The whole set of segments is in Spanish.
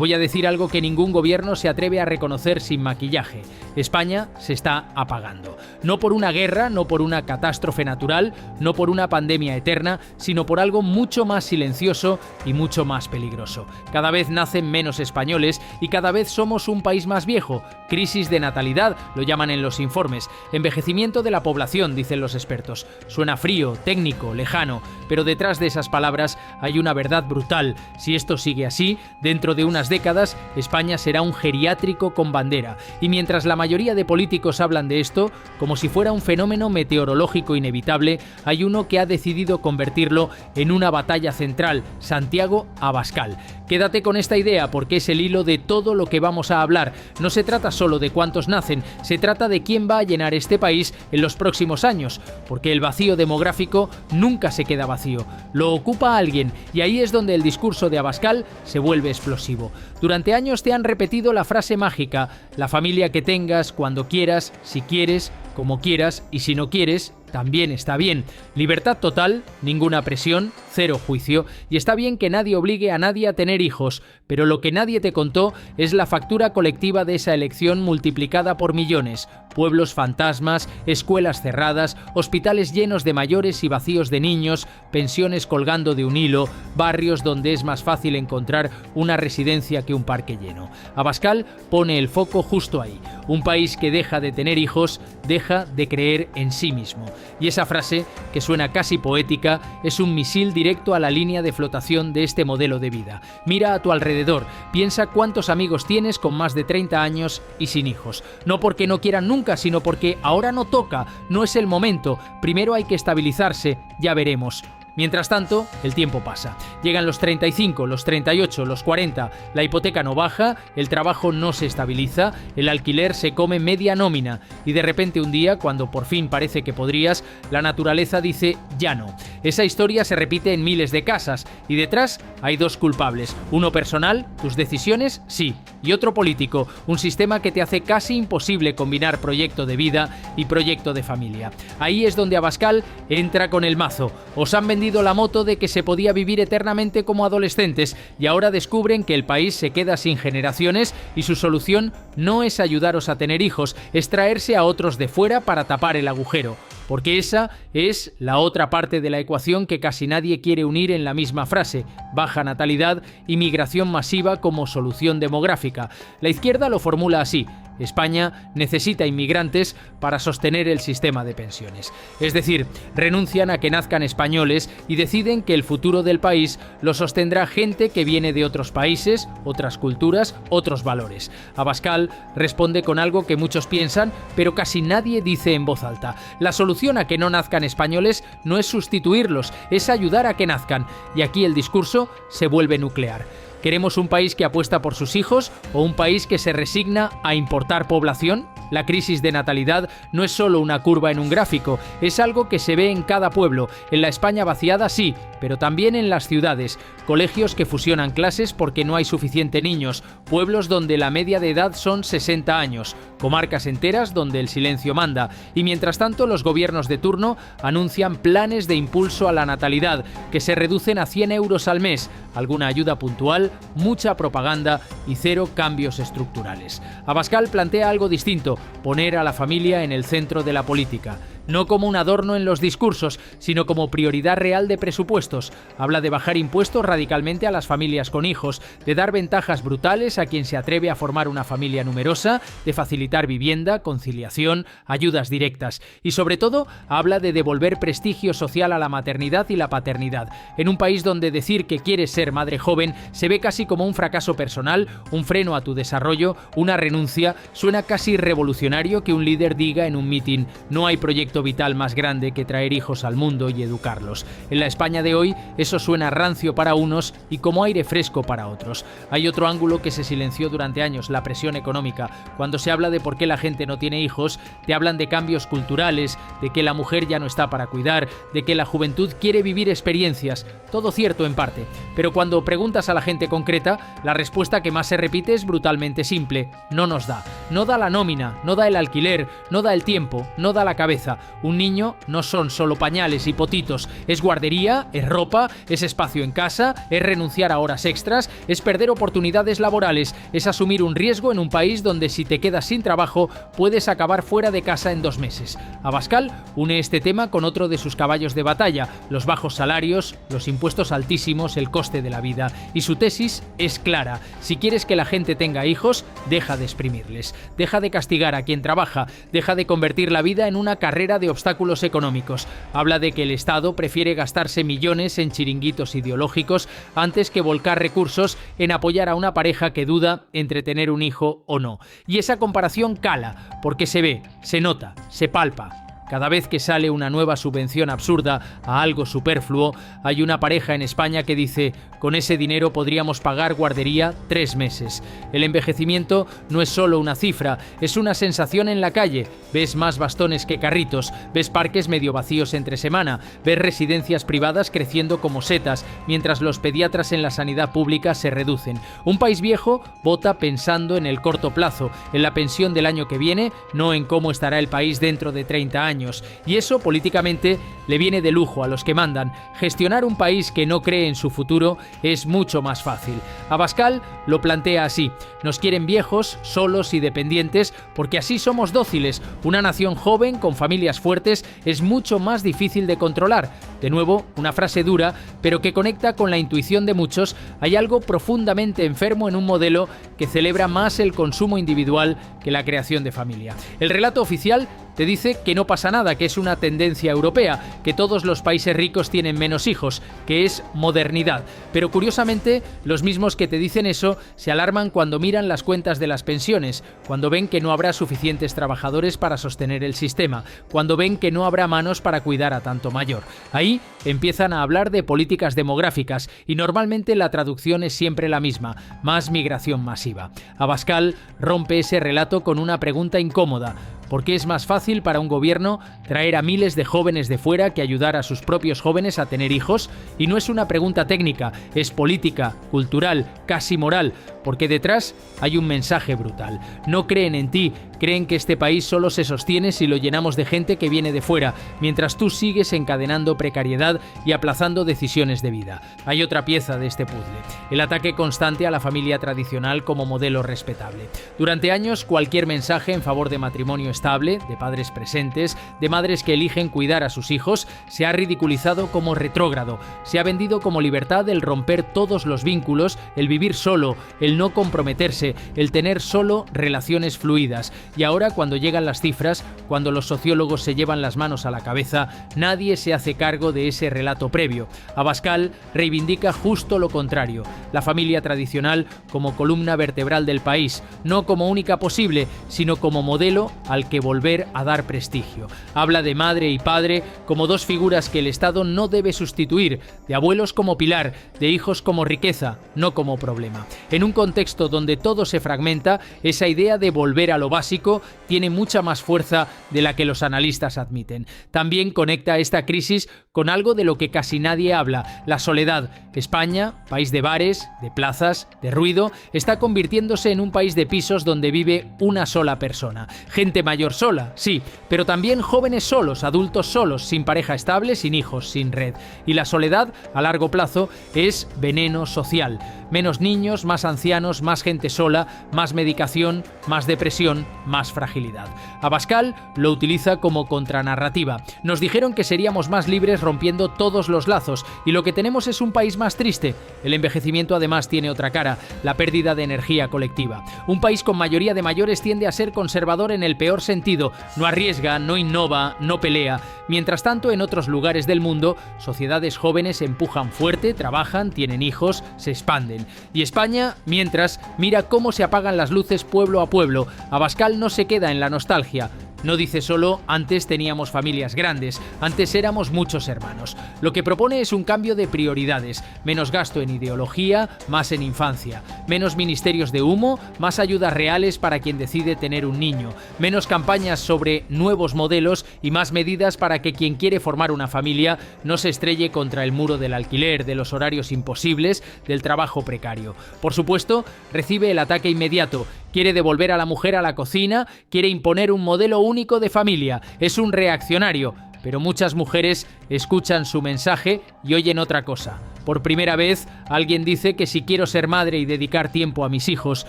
voy a decir algo que ningún gobierno se atreve a reconocer sin maquillaje. España se está apagando. No por una guerra, no por una catástrofe natural, no por una pandemia eterna, sino por algo mucho más silencioso y mucho más peligroso. Cada vez nacen menos españoles y cada vez somos un país más viejo. Crisis de natalidad, lo llaman en los informes. Envejecimiento de la población, dicen los expertos. Suena frío, técnico, lejano, pero detrás de esas palabras hay una verdad brutal. Si esto sigue así, dentro de unas décadas, España será un geriátrico con bandera. Y mientras la mayoría de políticos hablan de esto, como si fuera un fenómeno meteorológico inevitable, hay uno que ha decidido convertirlo en una batalla central: Santiago Abascal. Quédate con esta idea porque es el hilo de todo lo que vamos a hablar. No se trata solo de cuántos nacen, se trata de quién va a llenar este país en los próximos años, porque el vacío demográfico nunca se queda vacío, lo ocupa alguien, y ahí es donde el discurso de Abascal se vuelve explosivo. Durante años te han repetido la frase mágica: la familia que tengas, cuando quieras, si quieres, como quieras, y si no quieres, también está bien. Libertad total, ninguna presión, cero juicio, y está bien que nadie obligue a nadie a tener hijos, pero lo que nadie te contó es la factura colectiva de esa elección multiplicada por millones. Pueblos fantasmas, escuelas cerradas, hospitales llenos de mayores y vacíos de niños, pensiones colgando de un hilo, barrios donde es más fácil encontrar una residencia que un parque lleno. Abascal pone el foco justo ahí. Un país que deja de tener hijos, deja de creer en sí mismo. Y esa frase, que suena casi poética, es un misil directo a la línea de flotación de este modelo de vida. Mira a tu alrededor, piensa cuántos amigos tienes con más de 30 años y sin hijos. No porque no quieran nunca, sino porque ahora no toca, no es el momento. Primero hay que estabilizarse, ya veremos. Mientras tanto, el tiempo pasa. Llegan los 35, los 38, los 40, la hipoteca no baja, el trabajo no se estabiliza, el alquiler se come media nómina y de repente un día, cuando por fin parece que podrías, la naturaleza dice ya no. Esa historia se repite en miles de casas y detrás hay dos culpables. Uno personal, tus decisiones, sí, y otro político, un sistema que te hace casi imposible combinar proyecto de vida y proyecto de familia. Ahí es donde Abascal entra con el mazo. Os han vendido la moto de que se podía vivir eternamente como adolescentes y ahora descubren que el país se queda sin generaciones y su solución no es ayudaros a tener hijos, es traerse a otros de fuera para tapar el agujero. Porque esa es la otra parte de la ecuación que casi nadie quiere unir en la misma frase: baja natalidad y migración masiva como solución demográfica. La izquierda lo formula así: España necesita inmigrantes para sostener el sistema de pensiones. Es decir, renuncian a que nazcan españoles y deciden que el futuro del país lo sostendrá gente que viene de otros países, otras culturas, otros valores. Abascal responde con algo que muchos piensan, pero casi nadie dice en voz alta. La solución a que no nazcan españoles no es sustituirlos, es ayudar a que nazcan. Y aquí el discurso se vuelve nuclear. ¿Queremos un país que apuesta por sus hijos o un país que se resigna a importar población? La crisis de natalidad no es solo una curva en un gráfico, es algo que se ve en cada pueblo. En la España vaciada sí, pero también en las ciudades. Colegios que fusionan clases porque no hay suficiente niños, pueblos donde la media de edad son 60 años, comarcas enteras donde el silencio manda. Y mientras tanto, los gobiernos de turno anuncian planes de impulso a la natalidad que se reducen a 100 euros al mes, alguna ayuda puntual, mucha propaganda y cero cambios estructurales. Abascal plantea algo distinto: poner a la familia en el centro de la política. No como un adorno en los discursos, sino como prioridad real de presupuestos. Habla de bajar impuestos radicalmente a las familias con hijos, de dar ventajas brutales a quien se atreve a formar una familia numerosa, de facilitar vivienda, conciliación, ayudas directas. Y sobre todo, habla de devolver prestigio social a la maternidad y la paternidad. En un país donde decir que quieres ser madre joven se ve casi como un fracaso personal, un freno a tu desarrollo, una renuncia, suena casi revolucionario que un líder diga en un mitin: no hay proyecto vital más grande que traer hijos al mundo y educarlos. En la España de hoy eso suena rancio para unos y como aire fresco para otros. Hay otro ángulo que se silenció durante años: la presión económica. Cuando se habla de por qué la gente no tiene hijos, te hablan de cambios culturales, de que la mujer ya no está para cuidar, de que la juventud quiere vivir experiencias. Todo cierto en parte, pero cuando preguntas a la gente concreta, la respuesta que más se repite es brutalmente simple: no nos da. No da la nómina, no da el alquiler, no da el tiempo, no da la cabeza. Un niño no son solo pañales y potitos, es guardería, es ropa, es espacio en casa, es renunciar a horas extras, es perder oportunidades laborales, es asumir un riesgo en un país donde si te quedas sin trabajo puedes acabar fuera de casa en 2 meses. Abascal une este tema con otro de sus caballos de batalla, los bajos salarios, los impuestos altísimos, el coste de la vida. Y su tesis es clara: si quieres que la gente tenga hijos, deja de exprimirles, deja de castigar a quien trabaja, deja de convertir la vida en una carrera de obstáculos económicos. Habla de que el Estado prefiere gastarse millones en chiringuitos ideológicos antes que volcar recursos en apoyar a una pareja que duda entre tener un hijo o no. Y esa comparación cala, porque se ve, se nota, se palpa. Cada vez que sale una nueva subvención absurda a algo superfluo, hay una pareja en España que dice: con ese dinero podríamos pagar guardería 3 meses. El envejecimiento no es solo una cifra, es una sensación en la calle. Ves más bastones que carritos, ves parques medio vacíos entre semana, ves residencias privadas creciendo como setas, mientras los pediatras en la sanidad pública se reducen. Un país viejo vota pensando en el corto plazo, en la pensión del año que viene, no en cómo estará el país dentro de 30 años. Y eso, políticamente, le viene de lujo a los que mandan. Gestionar un país que no cree en su futuro es mucho más fácil. Abascal lo plantea así: nos quieren viejos, solos y dependientes porque así somos dóciles. Una nación joven con familias fuertes es mucho más difícil de controlar. De nuevo, una frase dura, pero que conecta con la intuición de muchos. Hay algo profundamente enfermo en un modelo que celebra más el consumo individual que la creación de familia. El relato oficial te dice que no pasa nada, que es una tendencia europea, que todos los países ricos tienen menos hijos, que es modernidad. Pero curiosamente, los mismos que te dicen eso se alarman cuando miran las cuentas de las pensiones, cuando ven que no habrá suficientes trabajadores para sostener el sistema, cuando ven que no habrá manos para cuidar a tanto mayor. Ahí empiezan a hablar de políticas demográficas y normalmente la traducción es siempre la misma: más migración masiva. Abascal rompe ese relato con una pregunta incómoda: ¿por qué es más fácil para un gobierno traer a miles de jóvenes de fuera que ayudar a sus propios jóvenes a tener hijos? Y no es una pregunta técnica, es política, cultural, casi moral, porque detrás hay un mensaje brutal. No creen en ti, creen que este país solo se sostiene si lo llenamos de gente que viene de fuera, mientras tú sigues encadenando precariedad y aplazando decisiones de vida. Hay otra pieza de este puzzle: el ataque constante a la familia tradicional como modelo respetable. Durante años, cualquier mensaje en favor de matrimonio estable, de padres presentes, de madres que eligen cuidar a sus hijos, se ha ridiculizado como retrógrado. Se ha vendido como libertad el romper todos los vínculos, el vivir solo, el no comprometerse, el tener solo relaciones fluidas. Y ahora, cuando llegan las cifras, cuando los sociólogos se llevan las manos a la cabeza, nadie se hace cargo de ese relato previo. Abascal reivindica justo lo contrario: la familia tradicional como columna vertebral del país, no como única posible, sino como modelo al que volver a dar prestigio. Habla de madre y padre como dos figuras que el Estado no debe sustituir, de abuelos como pilar, de hijos como riqueza, no como problema. En un contexto donde todo se fragmenta, esa idea de volver a lo básico tiene mucha más fuerza de la que los analistas admiten. También conecta esta crisis con algo de lo que casi nadie habla: la soledad. España, país de bares, de plazas, de ruido, está convirtiéndose en un país de pisos donde vive una sola persona. Gente mayor sola, sí, pero también jóvenes solos, adultos solos, sin pareja estable, sin hijos, sin red. Y la soledad, a largo plazo, es veneno social. Menos niños, más ancianos, más gente sola, más medicación, más depresión, más fragilidad. Abascal lo utiliza como contranarrativa. Nos dijeron que seríamos más libres rompiendo todos los lazos, y lo que tenemos es un país más triste. El envejecimiento además tiene otra cara: la pérdida de energía colectiva. Un país con mayoría de mayores tiende a ser conservador en el peor sentido: no arriesga, no innova, no pelea. Mientras tanto, en otros lugares del mundo, sociedades jóvenes empujan fuerte, trabajan, tienen hijos, se expanden. Y España, mientras, mira cómo se apagan las luces pueblo a pueblo. Abascal no se queda en la nostalgia. No dice solo: antes teníamos familias grandes, antes éramos muchos hermanos. Lo que propone es un cambio de prioridades: menos gasto en ideología, más en infancia; menos ministerios de humo, más ayudas reales para quien decide tener un niño; menos campañas sobre nuevos modelos y más medidas para que quien quiere formar una familia no se estrelle contra el muro del alquiler, de los horarios imposibles, del trabajo precario. Por supuesto, recibe el ataque inmediato: quiere devolver a la mujer a la cocina, quiere imponer un modelo único de familia. Es un reaccionario. Pero muchas mujeres escuchan su mensaje y oyen otra cosa. Por primera vez, alguien dice que si quiero ser madre y dedicar tiempo a mis hijos,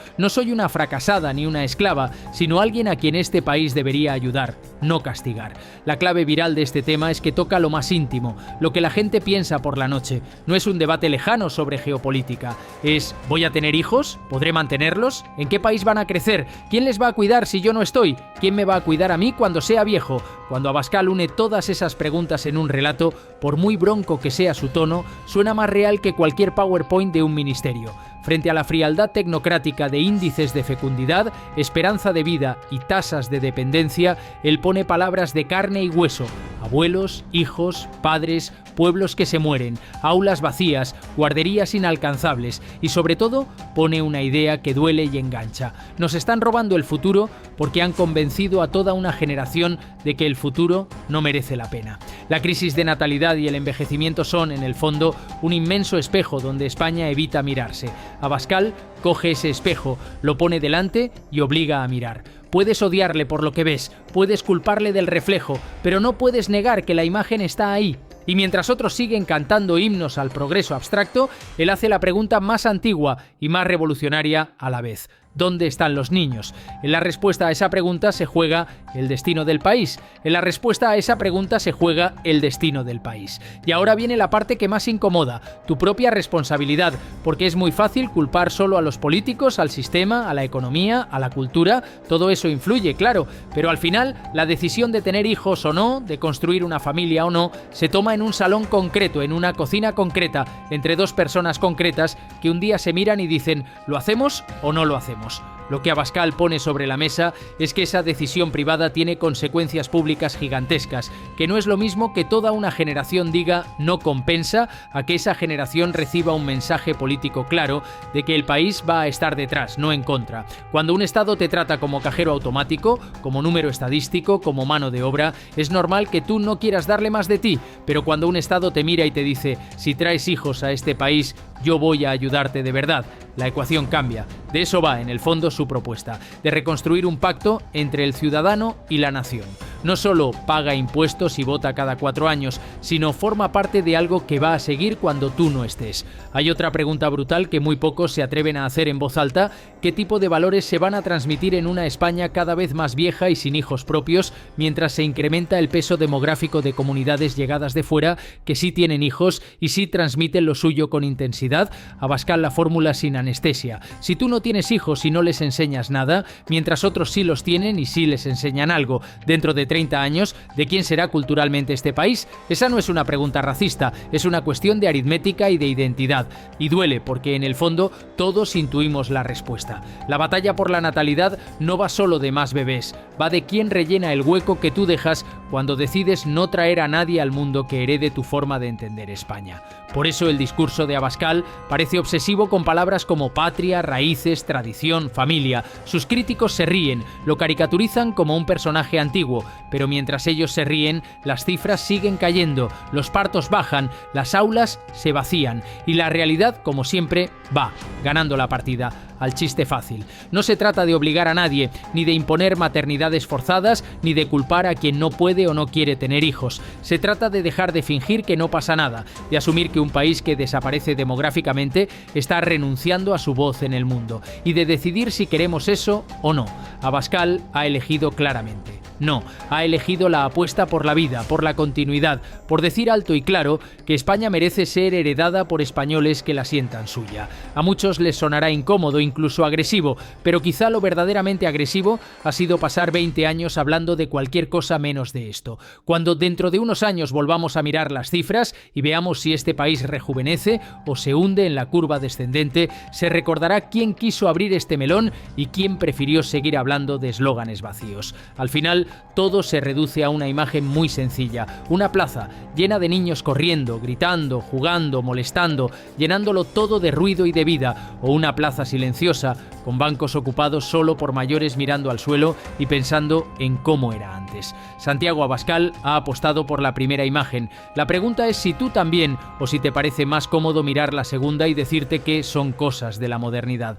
no soy una fracasada ni una esclava, sino alguien a quien este país debería ayudar, no castigar. La clave viral de este tema es que toca lo más íntimo, lo que la gente piensa por la noche. No es un debate lejano sobre geopolítica. Es, ¿voy a tener hijos? ¿Podré mantenerlos? ¿En qué país van a crecer? ¿Quién les va a cuidar si yo no estoy? ¿Quién me va a cuidar a mí cuando sea viejo? Cuando Abascal une todas esas preguntas en un relato, por muy bronco que sea su tono, suena más real que cualquier PowerPoint de un ministerio. Frente a la frialdad tecnocrática de índices de fecundidad, esperanza de vida y tasas de dependencia, él pone palabras de carne y hueso: abuelos, hijos, padres, pueblos que se mueren, aulas vacías, guarderías inalcanzables y, sobre todo, pone una idea que duele y engancha. Nos están robando el futuro porque han convencido a toda una generación de que el futuro no merece la pena. La crisis de natalidad y el envejecimiento son, en el fondo, un inmenso espejo donde España evita mirarse. Abascal coge ese espejo, lo pone delante y obliga a mirar. Puedes odiarle por lo que ves, puedes culparle del reflejo, pero no puedes negar que la imagen está ahí. Y mientras otros siguen cantando himnos al progreso abstracto, él hace la pregunta más antigua y más revolucionaria a la vez: ¿dónde están los niños? En la respuesta a esa pregunta se juega el destino del país. En la respuesta a esa pregunta se juega el destino del país. Y ahora viene la parte que más incomoda: tu propia responsabilidad, porque es muy fácil culpar solo a los políticos, al sistema, a la economía, a la cultura. Todo eso influye, claro, pero al final la decisión de tener hijos o no, de construir una familia o no, se toma en un salón concreto, en una cocina concreta, entre dos personas concretas que un día se miran y dicen: ¿lo hacemos o no lo hacemos? Lo que Abascal pone sobre la mesa es que esa decisión privada tiene consecuencias públicas gigantescas, que no es lo mismo que toda una generación diga no compensa a que esa generación reciba un mensaje político claro de que el país va a estar detrás, no en contra. Cuando un Estado te trata como cajero automático, como número estadístico, como mano de obra, es normal que tú no quieras darle más de ti, pero cuando un Estado te mira y te dice: si traes hijos a este país, yo voy a ayudarte de verdad, la ecuación cambia. De eso va, en el fondo, su propuesta, de reconstruir un pacto entre el ciudadano y la nación. No solo paga impuestos y vota cada 4 años, sino forma parte de algo que va a seguir cuando tú no estés. Hay otra pregunta brutal que muy pocos se atreven a hacer en voz alta: ¿qué tipo de valores se van a transmitir en una España cada vez más vieja y sin hijos propios, mientras se incrementa el peso demográfico de comunidades llegadas de fuera que sí tienen hijos y sí transmiten lo suyo con intensidad? Abascal la fórmula sin anestesia. Si tú no tienes hijos y no les enseñas nada, mientras otros sí los tienen y sí les enseñan algo, dentro de 30 años, ¿de quién será culturalmente este país? Esa no es una pregunta racista, es una cuestión de aritmética y de identidad. Y duele porque en el fondo todos intuimos la respuesta. La batalla por la natalidad no va solo de más bebés, va de quién rellena el hueco que tú dejas cuando decides no traer a nadie al mundo que herede tu forma de entender España. Por eso el discurso de Abascal parece obsesivo con palabras como patria, raíces, tradición, familia. Sus críticos se ríen, lo caricaturizan como un personaje antiguo, pero mientras ellos se ríen, las cifras siguen cayendo, los partos bajan, las aulas se vacían y la realidad, como siempre, va ganando la partida al chiste fácil. No se trata de obligar a nadie, ni de imponer maternidades forzadas, ni de culpar a quien no puede o no quiere tener hijos. Se trata de dejar de fingir que no pasa nada, de asumir que un país que desaparece demográficamente está renunciando a su voz en el mundo, y de decidir si queremos eso o no. Abascal ha elegido claramente. No, ha elegido la apuesta por la vida, por la continuidad, por decir alto y claro que España merece ser heredada por españoles que la sientan suya. A muchos les sonará incómodo, incluso agresivo, pero quizá lo verdaderamente agresivo ha sido pasar 20 años hablando de cualquier cosa menos de esto. Cuando dentro de unos años volvamos a mirar las cifras y veamos si este país rejuvenece o se hunde en la curva descendente, se recordará quién quiso abrir este melón y quién prefirió seguir hablando de eslóganes vacíos. Al final, todo se reduce a una imagen muy sencilla: una plaza llena de niños corriendo, gritando, jugando, molestando, llenándolo todo de ruido y de vida, o una plaza silenciosa, con bancos ocupados solo por mayores mirando al suelo y pensando en cómo era antes. Santiago Abascal ha apostado por la primera imagen. La pregunta es si tú también, o si te parece más cómodo mirar la segunda y decirte que son cosas de la modernidad.